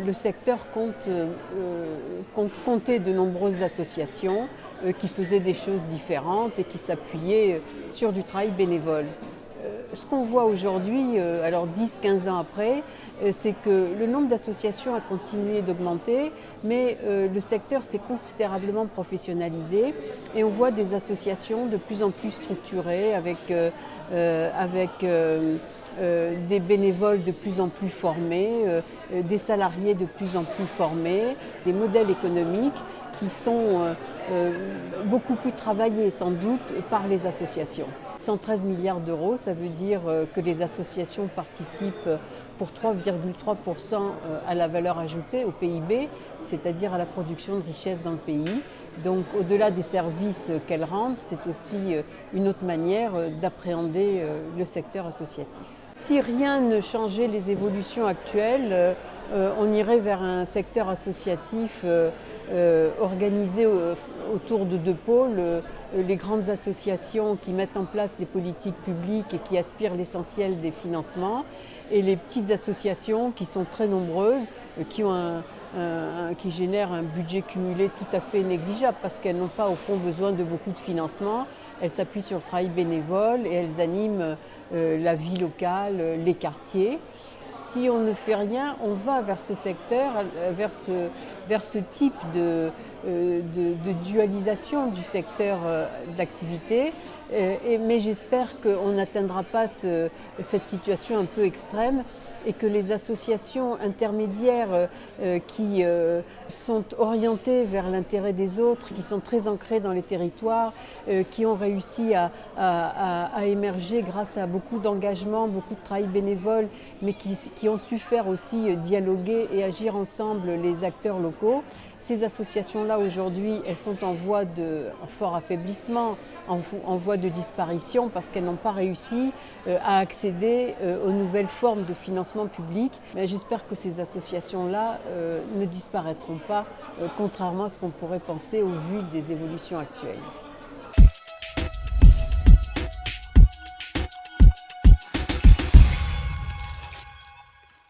le secteur comptait de nombreuses associations qui faisaient des choses différentes et qui s'appuyaient sur du travail bénévole. Ce qu'on voit aujourd'hui, alors 10-15 ans après, c'est que le nombre d'associations a continué d'augmenter, mais le secteur s'est considérablement professionnalisé et on voit des associations de plus en plus structurées avec des bénévoles de plus en plus formés, des salariés de plus en plus formés, des modèles économiques qui sont beaucoup plus travaillés sans doute par les associations. 113 milliards d'euros, ça veut dire que les associations participent pour 3,3% à la valeur ajoutée, au PIB, c'est-à-dire à la production de richesse dans le pays. Donc au-delà des services qu'elles rendent, c'est aussi une autre manière d'appréhender le secteur associatif. Si rien ne changeait les évolutions actuelles, on irait vers un secteur associatif organisé autour de deux pôles, les grandes associations qui mettent en place les politiques publiques et qui aspirent l'essentiel des financements, et les petites associations qui sont très nombreuses, qui génèrent un budget cumulé tout à fait négligeable parce qu'elles n'ont pas au fond besoin de beaucoup de financement. Elles s'appuient sur le travail bénévole et elles animent la vie locale, les quartiers. Si on ne fait rien, on va vers ce secteur, vers ce type de dualisation du secteur d'activité. Mais j'espère qu'on n'atteindra pas cette situation un peu extrême et que les associations intermédiaires qui sont orientées vers l'intérêt des autres, qui sont très ancrées dans les territoires, qui ont réussi à émerger grâce à beaucoup d'engagement, beaucoup de travail bénévole, mais qui ont su faire aussi dialoguer et agir ensemble les acteurs locaux. Ces associations-là, aujourd'hui, elles sont en voie de fort affaiblissement, en voie de disparition, parce qu'elles n'ont pas réussi à accéder aux nouvelles formes de financement public. Mais j'espère que ces associations-là ne disparaîtront pas, contrairement à ce qu'on pourrait penser au vu des évolutions actuelles.